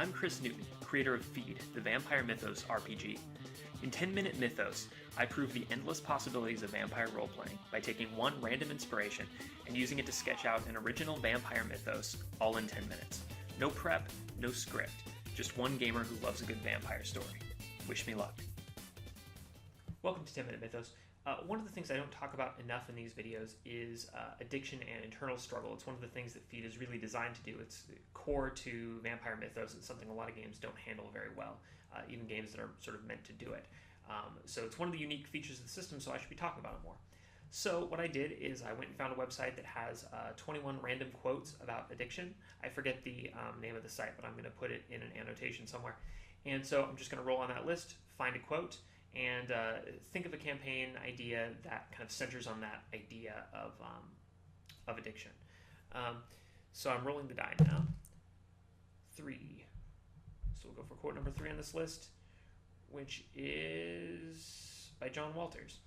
I'm Chris Newton, creator of Feed, the Vampire Mythos RPG. In 10-Minute Mythos, I prove the endless possibilities of vampire role-playing by taking one random inspiration and using it to sketch out an original vampire mythos, all in 10 minutes. No prep, no script, just one gamer who loves a good vampire story. Wish me luck. Welcome to 10-Minute Mythos. One of the things I don't talk about enough in these videos is addiction and internal struggle. It's one of the things that Feed is really designed to do. It's core to vampire mythos. It's something a lot of games don't handle very well, even games that are sort of meant to do it. So it's one of the unique features of the system, so I should be talking about it more. So what I did is I went and found a website that has 21 random quotes about addiction. I forget the name of the site, but I'm going to put it in an annotation somewhere. And so I'm just going to roll on that list, find a quote, and think of a campaign idea that kind of centers on that idea of addiction. So I'm rolling the die now. 3. So we'll go for quote number 3 on this list, which is by John Walters.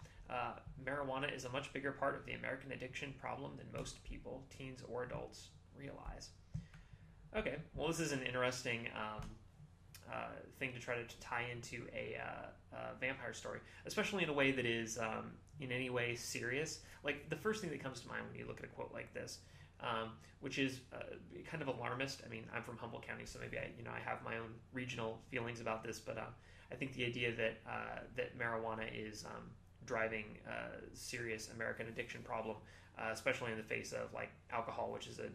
Marijuana is a much bigger part of the American addiction problem than most people, teens or adults, realize. Okay, well, this is an interesting thing to try to tie into a vampire story, especially in a way that is in any way serious. Like, the first thing that comes to mind when you look at a quote like this, which is kind of alarmist. I mean, I'm from Humboldt County, so maybe I have my own regional feelings about this, but I think the idea that marijuana is driving a serious American addiction problem, especially in the face of like alcohol, which is a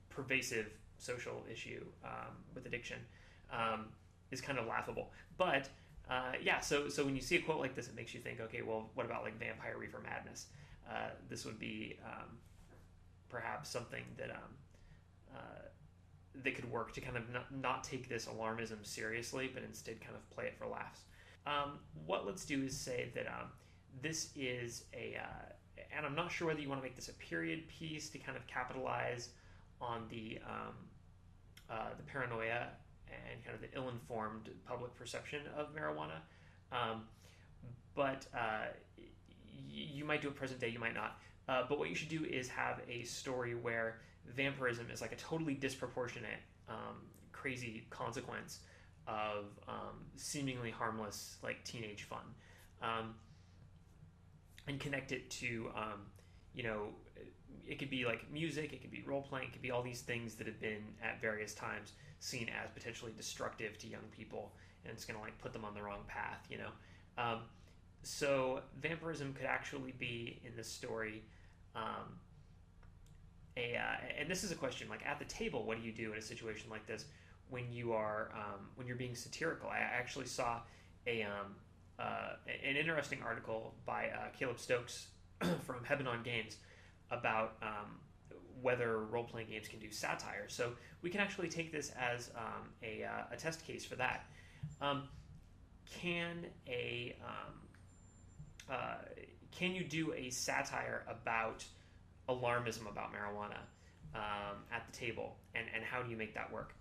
pervasive social issue with addiction, is kind of laughable. But so when you see a quote like this, it makes you think, okay, well, what about like vampire Reefer Madness? This would be perhaps something that that could work to kind of not take this alarmism seriously, but instead kind of play it for laughs. What let's do is say that this is and I'm not sure whether you want to make this a period piece to kind of capitalize on the paranoia and kind of the ill-informed public perception of marijuana. But you might do it present day, you might not. But what you should do is have a story where vampirism is like a totally disproportionate, crazy consequence of seemingly harmless, like teenage fun, and connect it to, it could be like music, it could be role playing, it could be all these things that have been at various times seen as potentially destructive to young people, and it's going to like put them on the wrong path, So vampirism could actually be in this story. And this is a question, like at the table, what do you do in a situation like this when you are when you're being satirical? I actually saw an interesting article by Caleb Stokes from Heaven Games about whether role-playing games can do satire. So we can actually take this as a test case for that. Can you do a satire about alarmism about marijuana at the table, and how do you make that work?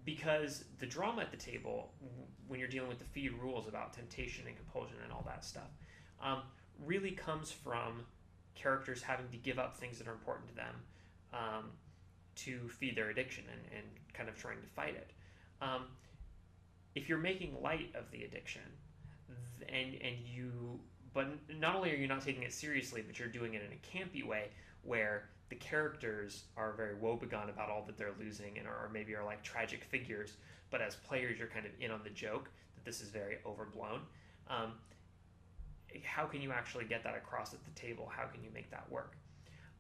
Because the drama at the table, when you're dealing with the Feed rules about temptation and compulsion and all that stuff, really comes from characters having to give up things that are important to them to feed their addiction and kind of trying to fight it. If you're making light of the addiction, but not only are you not taking it seriously, but you're doing it in a campy way where the characters are very woebegone about all that they're losing and or maybe are like tragic figures, but as players you're kind of in on the joke that this is very overblown. How can you actually get that across at the table? How can you make that work?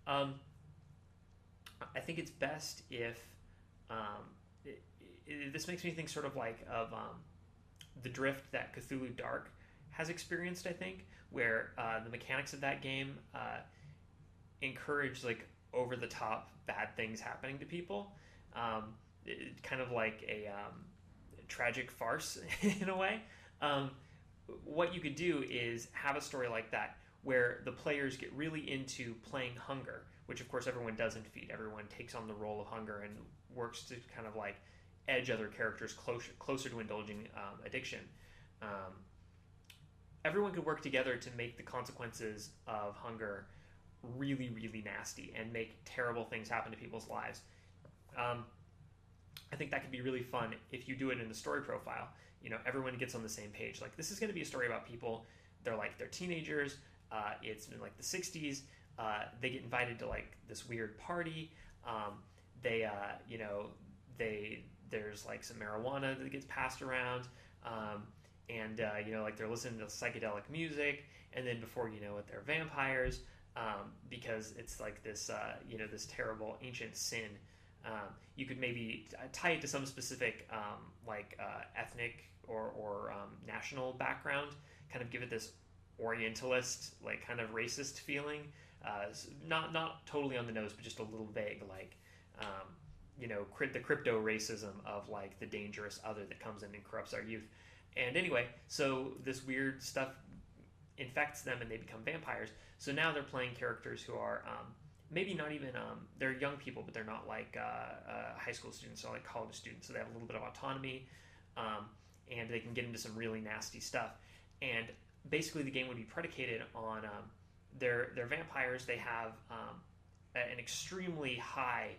I think it's best if this makes me think sort of like of the drift that Cthulhu Dark has experienced, I think, where the mechanics of that game encourage like over-the-top bad things happening to people, kind of like a tragic farce in a way. What you could do is have a story like that where the players get really into playing hunger, which of course everyone does in Feed. Everyone takes on the role of hunger and works to kind of like edge other characters closer to indulging addiction. Everyone could work together to make the consequences of hunger really, really nasty and make terrible things happen to people's lives. I I think that could be really fun if you do it in the story profile. Everyone gets on the same page. Like, this is going to be a story about people. They're teenagers. It's in like the 60s. They get invited to like this weird party. They there's like some marijuana that gets passed around. Like they're listening to psychedelic music, and then before you know it, they're vampires, because it's like this, this terrible ancient sin. You could maybe tie it to some specific ethnic or national background, kind of give it this Orientalist, like kind of racist feeling. Not totally on the nose, but just a little vague, like the crypto racism of like the dangerous other that comes in and corrupts our youth. And anyway, so this weird stuff infects them and they become vampires. So now they're playing characters who are maybe not even, they're young people, but they're not like high school students or like college students. So they have a little bit of autonomy, and they can get into some really nasty stuff. And basically the game would be predicated on they're vampires. They have an extremely high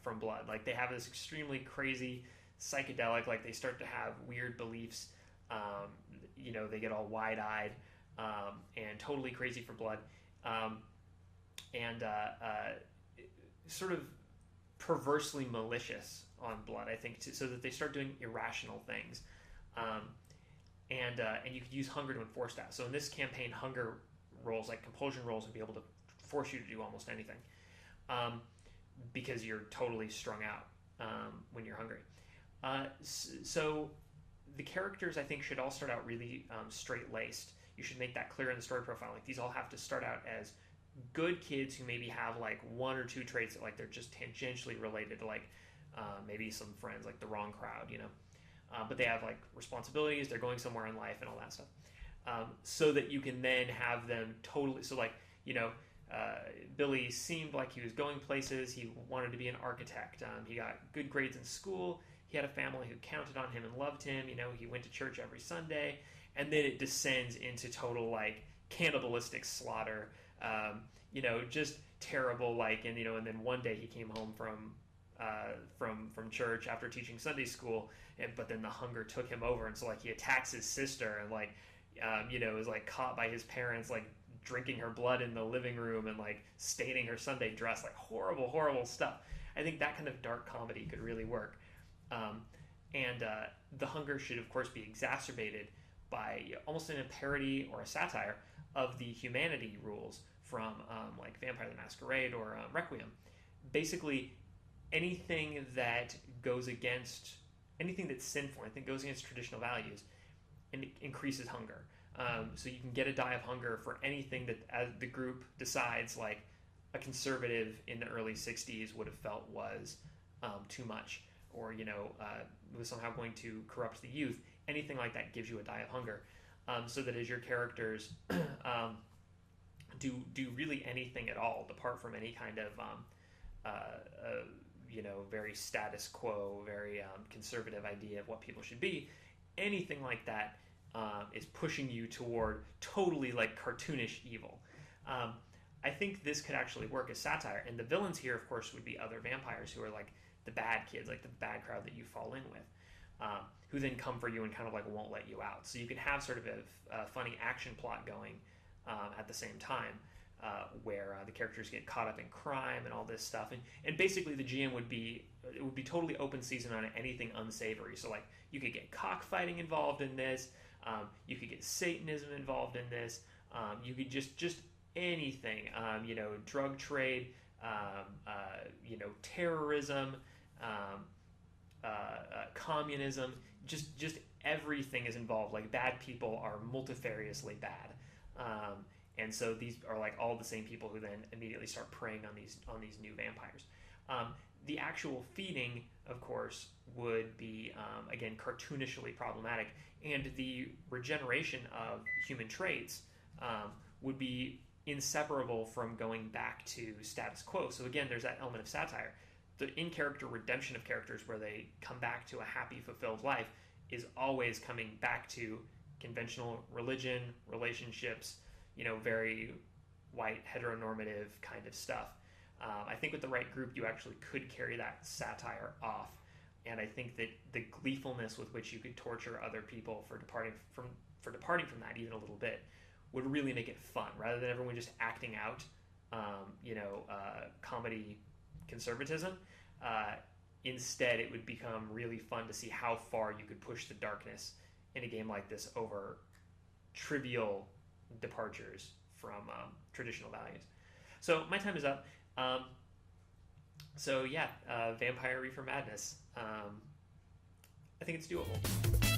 from blood. Like they have this extremely crazy psychedelic, like they start to have weird beliefs. They get all wide-eyed and totally crazy for blood, and sort of perversely malicious on blood, I think, so that they start doing irrational things. And you could use hunger to enforce that. So in this campaign, hunger rolls, like compulsion rolls, would be able to force you to do almost anything, because you're totally strung out when you're hungry. So the characters, I think, should all start out really straight-laced. You should make that clear in the story profile. Like, these all have to start out as good kids who maybe have like one or two traits that like they're just tangentially related to, like maybe some friends, like the wrong crowd, but they have like responsibilities, they're going somewhere in life and all that stuff, so that you can then have them totally, so like, Billy seemed like he was going places. He wanted to be an architect. He got good grades in school. He had a family who counted on him and loved him. He went to church every Sunday. And then it descends into total, like, cannibalistic slaughter. Just terrible, like, and then one day he came home from church after teaching Sunday school, but then the hunger took him over, and so, like, he attacks his sister and, like, is, like, caught by his parents, like, drinking her blood in the living room and like staining her Sunday dress, like horrible stuff. I think that kind of dark comedy could really work. And the hunger should of course be exacerbated by almost in a parody or a satire of the humanity rules from like Vampire the Masquerade or Requiem. Basically anything that goes against, anything that's sinful, I think goes against traditional values, and it increases hunger. So you can get a die of hunger for anything that the group decides, like a conservative in the early 60s would have felt was too much, or was somehow going to corrupt the youth. Anything like that gives you a die of hunger, so that as your characters do really anything at all, apart from any kind of very status quo, very conservative idea of what people should be, anything like that is pushing you toward totally like cartoonish evil. I think this could actually work as satire, and the villains here, of course, would be other vampires who are like the bad kids, like the bad crowd that you fall in with, who then come for you and kind of like won't let you out. So you can have sort of a funny action plot going at the same time, where the characters get caught up in crime and all this stuff, and basically the GM would be totally open season on anything unsavory. So like you could get cockfighting involved in this. You could get Satanism involved in this. You could just anything. Drug trade. Terrorism. Communism. Just everything is involved. Like bad people are multifariously bad. And so these are like all the same people who then immediately start preying on these new vampires. The actual feeding, of course, would be, again, cartoonishly problematic, and the regeneration of human traits would be inseparable from going back to status quo. So again, there's that element of satire. The in-character redemption of characters where they come back to a happy, fulfilled life is always coming back to conventional religion, relationships, very white, heteronormative kind of stuff. I think with the right group, you actually could carry that satire off. and I think that the gleefulness with which you could torture other people for departing from that even a little bit would really make it fun, rather than everyone just acting out, comedy conservatism. Instead, it would become really fun to see how far you could push the darkness in a game like this over trivial departures from traditional values. So my time is up. Vampire Reefer Madness. I think it's doable.